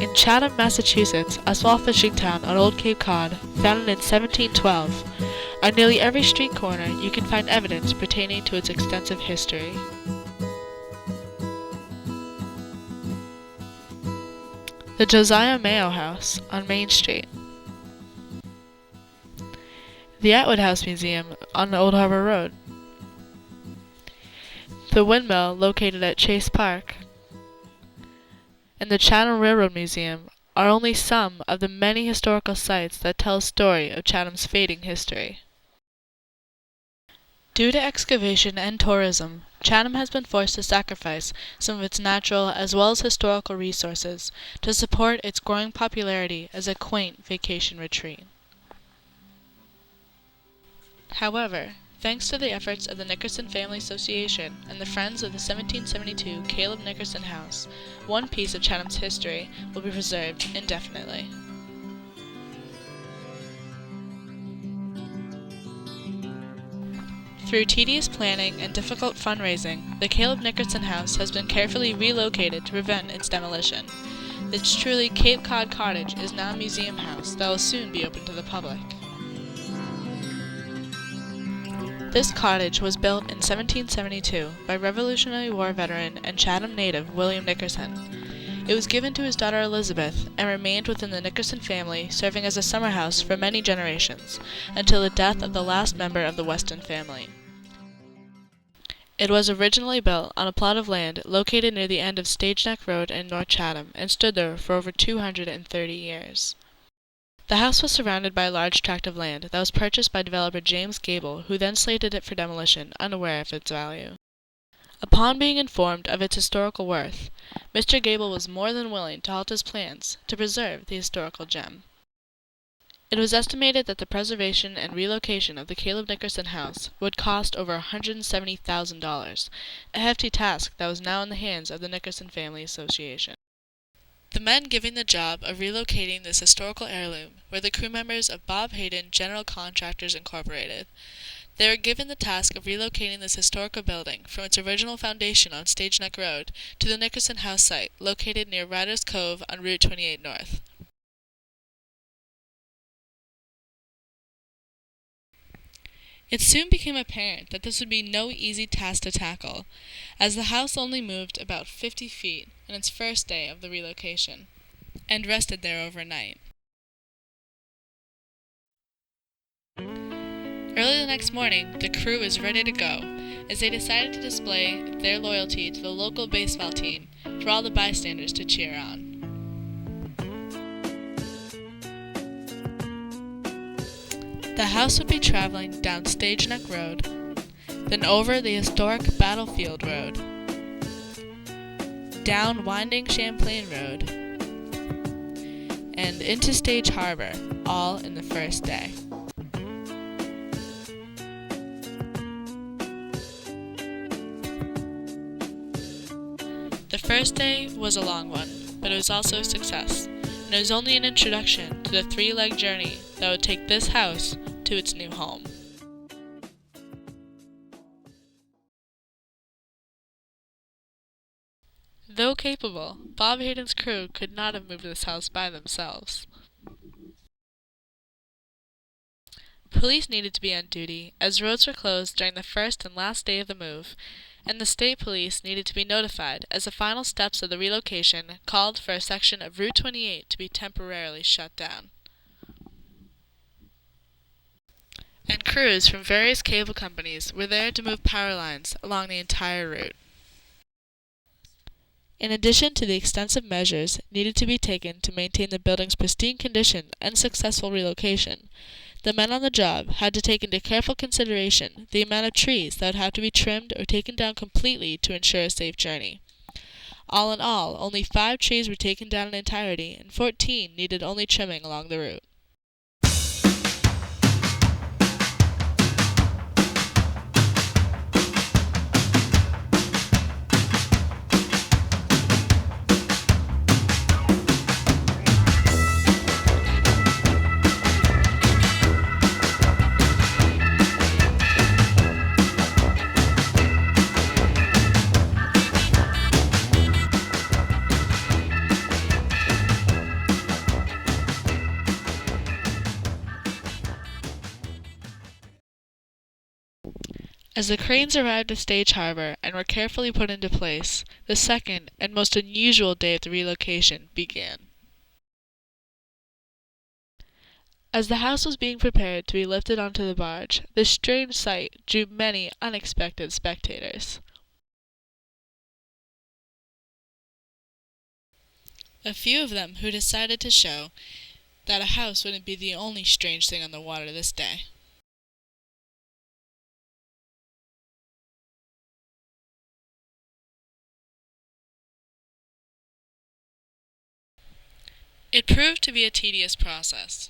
In Chatham, Massachusetts, a small fishing town on Old Cape Cod, founded in 1712, on nearly every street corner you can find evidence pertaining to its extensive history. The Josiah Mayo House on Main Street. The Atwood House Museum on Old Harbor Road. The windmill located at Chase Park. And the Chatham Railroad Museum are only some of the many historical sites that tell a story of Chatham's fading history. Due to excavation and tourism, Chatham has been forced to sacrifice some of its natural as well as historical resources to support its growing popularity as a quaint vacation retreat. However, thanks to the efforts of the Nickerson Family Association and the Friends of the 1772 Caleb Nickerson House, one piece of Chatham's history will be preserved indefinitely. Through tedious planning and difficult fundraising, the Caleb Nickerson House has been carefully relocated to prevent its demolition. This truly Cape Cod cottage is now a museum house that will soon be open to the public. This cottage was built in 1772 by Revolutionary War veteran and Chatham native William Nickerson. It was given to his daughter Elizabeth and remained within the Nickerson family, serving as a summer house for many generations, until the death of the last member of the Weston family. It was originally built on a plot of land located near the end of Stage Neck Road in North Chatham and stood there for over 230 years. The house was surrounded by a large tract of land that was purchased by developer James Gable, who then slated it for demolition, unaware of its value. Upon being informed of its historical worth, Mr. Gable was more than willing to halt his plans to preserve the historical gem. It was estimated that the preservation and relocation of the Caleb Nickerson House would cost over $170,000, a hefty task that was now in the hands of the Nickerson Family Association. The men giving the job of relocating this historical heirloom were the crew members of Bob Hayden General Contractors Incorporated. They were given the task of relocating this historical building from its original foundation on Stage Neck Road to the Nickerson House site located near Riders Cove on Route 28 North. It soon became apparent that this would be no easy task to tackle, as the house only moved about 50 feet on its first day of the relocation, and rested there overnight. Early the next morning, the crew was ready to go, as they decided to display their loyalty to the local baseball team for all the bystanders to cheer on. The house would be traveling down Stage Neck Road, then over the historic Battlefield Road, down winding Champlain Road, and into Stage Harbor, all in the first day. The first day was a long one, but it was also a success, and it was only an introduction to the three-leg journey that would take this house to its new home. Though capable, Bob Hayden's crew could not have moved this house by themselves. Police needed to be on duty, as roads were closed during the first and last day of the move, and the state police needed to be notified as the final steps of the relocation called for a section of Route 28 to be temporarily shut down. And crews from various cable companies were there to move power lines along the entire route. In addition to the extensive measures needed to be taken to maintain the building's pristine condition and successful relocation, the men on the job had to take into careful consideration the amount of trees that would have to be trimmed or taken down completely to ensure a safe journey. All in all, only 5 trees were taken down in entirety, and 14 needed only trimming along the route. As the cranes arrived at Stage Harbor and were carefully put into place, the second and most unusual day of the relocation began. As the house was being prepared to be lifted onto the barge, this strange sight drew many unexpected spectators. A few of them who decided to show that a house wouldn't be the only strange thing on the water this day. It proved to be a tedious process,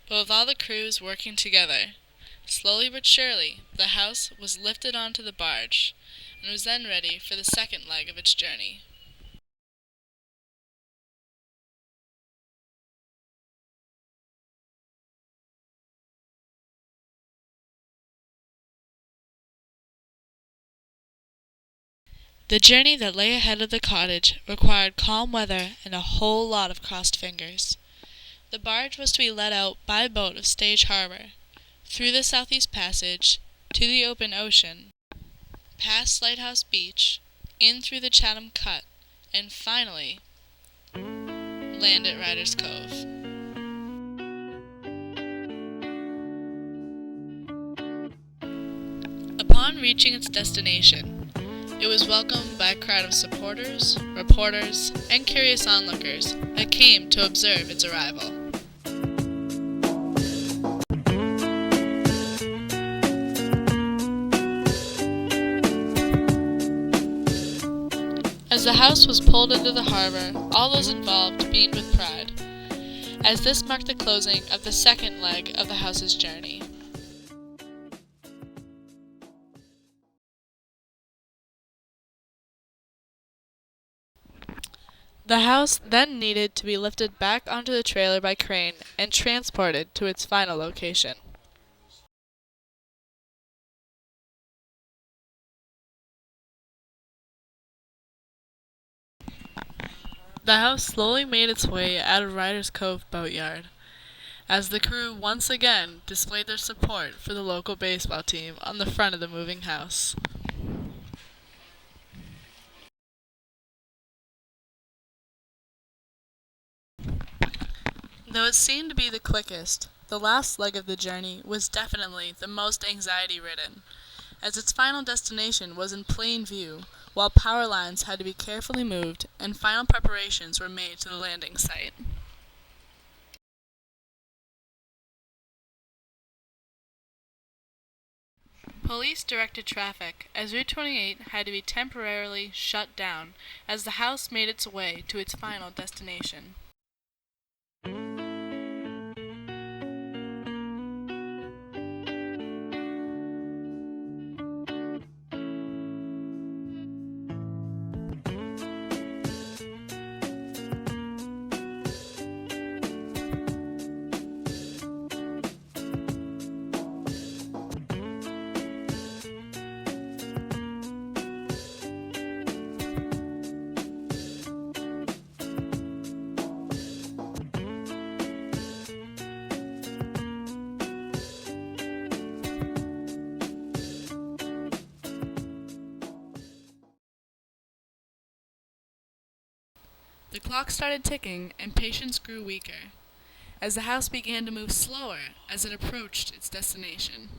but with all the crews working together, slowly but surely, the house was lifted onto the barge and was then ready for the second leg of its journey. The journey that lay ahead of the cottage required calm weather and a whole lot of crossed fingers. The barge was to be let out by boat of Stage Harbor, through the Southeast Passage, to the open ocean, past Lighthouse Beach, in through the Chatham Cut, and finally land at Riders Cove. Upon reaching its destination, it was welcomed by a crowd of supporters, reporters, and curious onlookers that came to observe its arrival. As the house was pulled into the harbor, all those involved beamed with pride, as this marked the closing of the second leg of the house's journey. The house then needed to be lifted back onto the trailer by crane and transported to its final location. The house slowly made its way out of Riders Cove boatyard, as the crew once again displayed their support for the local baseball team on the front of the moving house. Though it seemed to be the quickest, the last leg of the journey was definitely the most anxiety-ridden, as its final destination was in plain view, while power lines had to be carefully moved and final preparations were made to the landing site. Police directed traffic, as Route 28 had to be temporarily shut down as the house made its way to its final destination. The clock started ticking, and patience grew weaker, as the house began to move slower as it approached its destination.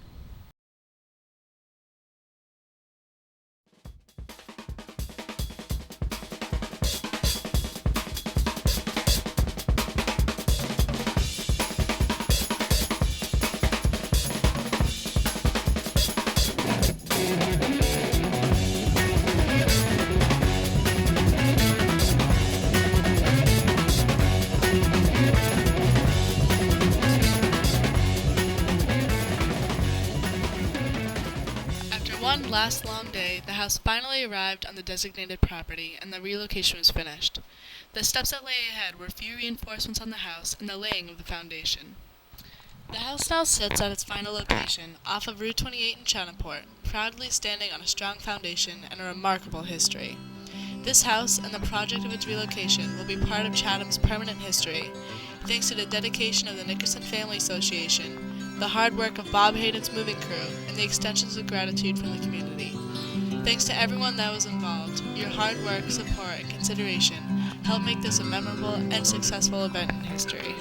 One last long day, the house finally arrived on the designated property, and the relocation was finished. The steps that lay ahead were few reinforcements on the house and the laying of the foundation. The house now sits at its final location, off of Route 28 in Chathamport, proudly standing on a strong foundation and a remarkable history. This house and the project of its relocation will be part of Chatham's permanent history, thanks to the dedication of the Nickerson Family Association, the hard work of Bob Hayden's moving crew, and the extensions of gratitude from the community. Thanks to everyone that was involved. Your hard work, support, and consideration helped make this a memorable and successful event in history.